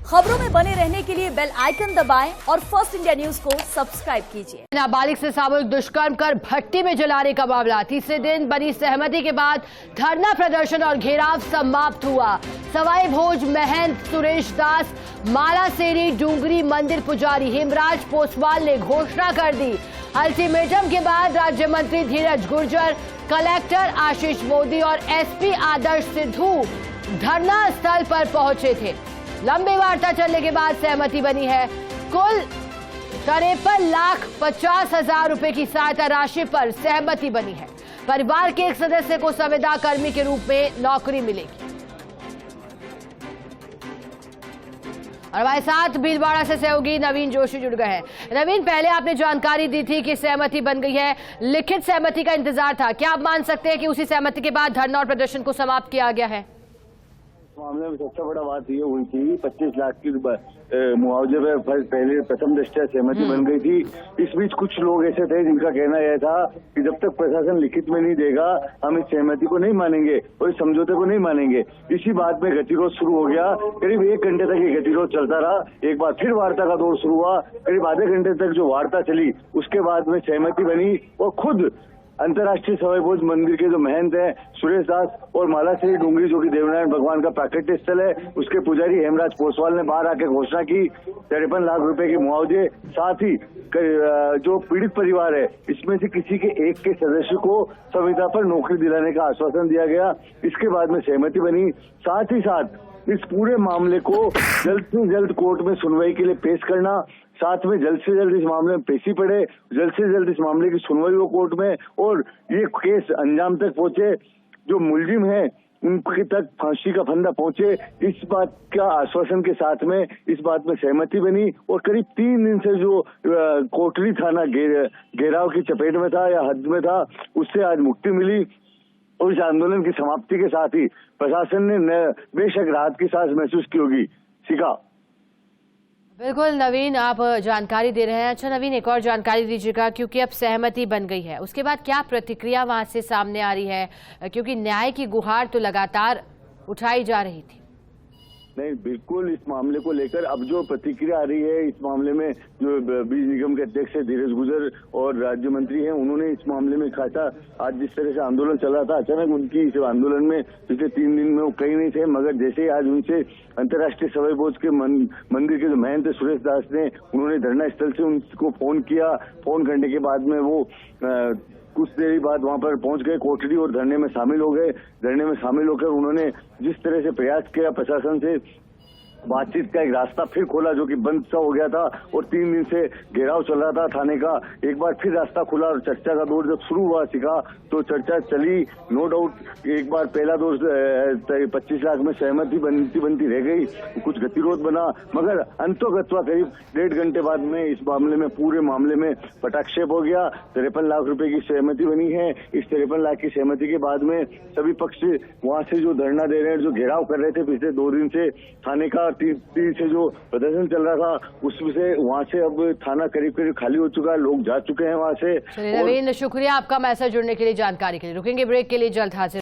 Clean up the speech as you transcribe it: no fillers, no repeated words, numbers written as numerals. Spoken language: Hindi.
खबरों में बने रहने के लिए बेल आइकन दबाएं और फर्स्ट इंडिया न्यूज को सब्सक्राइब कीजिए। नाबालिग से सामूहिक दुष्कर्म कर भट्टी में जलाने का मामला। तीसरे दिन बनी सहमति के बाद धरना प्रदर्शन और घेराव समाप्त हुआ। सवाई भोज महंत सुरेश दास, मालासेरी डूंगरी मंदिर पुजारी हेमराज पोसवाल ने घोषणा कर दी। अल्टीमेटम के बाद राज्य मंत्री धीरज गुर्जर, कलेक्टर आशीष मोदी और एसपी आदर्श सिद्धू धरना स्थल पर पहुंचे थे। लंबी वार्ता चलने के बाद सहमति बनी है। कुल 53,50,000 रुपए की सहायता राशि पर सहमति बनी है। परिवार के एक सदस्य को संविदा कर्मी के रूप में नौकरी मिलेगी। और हमारे साथ भीलवाड़ा से सहयोगी नवीन जोशी जुड़ गए हैं। नवीन, पहले आपने जानकारी दी थी कि सहमति बन गई है, लिखित सहमति का इंतजार था, क्या आप मान सकते हैं कि उसी सहमति के बाद धरना और प्रदर्शन को समाप्त किया गया है? मामले में सबसे बड़ा बात ये हुई थी 25 लाख की मुआवजे पर पहले प्रथम दृष्टया सहमति बन गई थी। इस बीच कुछ लोग ऐसे थे जिनका कहना यह था कि जब तक प्रशासन लिखित में नहीं देगा हम इस सहमति को नहीं मानेंगे और इस समझौते को नहीं मानेंगे। इसी बात में गतिरोध शुरू हो गया। करीब 1 घंटे तक ये गतिरोध चलता रहा। एक बार फिर वार्ता का दौर शुरू हुआ। करीब आधे घंटे तक जो वार्ता चली उसके बाद में सहमति बनी और खुद अंतर्राष्ट्रीय सवाई भोज मंदिर के जो महंत हैं सुरेश दास और मालासेरी डूंगरी, जो कि देवनारायण भगवान का प्राकट्य स्थल है, उसके पुजारी हेमराज पोसवाल ने बाहर आके घोषणा की 53 लाख रुपए के मुआवजे। साथ ही जो पीड़ित परिवार है इसमें से किसी के एक के सदस्य को संविदा पर नौकरी दिलाने का आश्वासन दिया गया। इसके बाद में सहमति बनी। साथ ही साथ इस पूरे मामले को जल्द से जल्द कोर्ट में सुनवाई के लिए पेश करना, साथ में जल्द से जल्द इस मामले में पेशी पड़े, जल्द से जल्द इस मामले की सुनवाई हो कोर्ट में और ये केस अंजाम तक पहुंचे, जो मुलजिम है उनके तक फांसी का फंदा पहुंचे। इस बात का आश्वासन के साथ में इस बात में सहमति बनी और करीब 3 दिन से जो कोटली थाना घेराव की चपेट में था या हद में था, उससे आज मुक्ति मिली। और इस आंदोलन की समाप्ति के साथ ही प्रशासन ने बेशक राहत की सांस महसूस की होगी। शिखा। बिल्कुल नवीन, आप जानकारी दे रहे हैं। अच्छा नवीन, एक और जानकारी दीजिएगा, क्योंकि अब सहमति बन गई है, उसके बाद क्या प्रतिक्रिया वहां से सामने आ रही है? क्योंकि न्याय की गुहार तो लगातार उठाई जा रही थी। नहीं, बिल्कुल इस मामले को लेकर अब जो प्रतिक्रिया आ रही है, इस मामले में जो बीज निगम के अध्यक्ष है धीरज गुर्जर और राज्य मंत्री हैं, उन्होंने इस मामले में कहा था आज जिस तरह से आंदोलन चल रहा था, अचानक उनकी इस आंदोलन में पिछले 3 दिन में वो कहीं नहीं थे, मगर जैसे ही आज उनसे अंतर्राष्ट्रीय सवाई भोज के मंदिर के जो महंत सुरेश दास ने, उन्होंने धरना स्थल से उनको फोन किया। फोन करने के बाद में वो कुछ देरी बाद वहां पर पहुंच गए कोठरी और धरने में शामिल हो गए। धरने में शामिल होकर उन्होंने जिस तरह से प्रयास किया प्रशासन से बातचीत का एक रास्ता फिर खोला, जो कि बंद सा हो गया था और 3 दिन से घेराव चल रहा था थाने का, एक बार फिर रास्ता खुला और चर्चा का दौर जब शुरू हुआ सिखा तो चर्चा चली। नो डाउट एक बार पहला दौर 25 लाख में सहमति बनती रह गई, कुछ गतिरोध बना, मगर अंतोगत्वा करीब 1.5 घंटे बाद में इस मामले में पूरे मामले में पटाक्षेप हो गया। 53 लाख रुपए की सहमति बनी है। इस 53 लाख की सहमति के बाद में सभी पक्ष वहां से जो धरना दे रहे हैं, जो घेराव कर रहे थे पिछले 2 दिन से थाने का, 3 से जो प्रदर्शन चल रहा था उसमें से वहां से अब थाना करीब खाली हो चुका है, लोग जा चुके हैं वहां से। नवीन, शुक्रिया आपका मैसेज जुड़ने के लिए, जानकारी के लिए। रुकेंगे ब्रेक के लिए, जल्द हाजिर।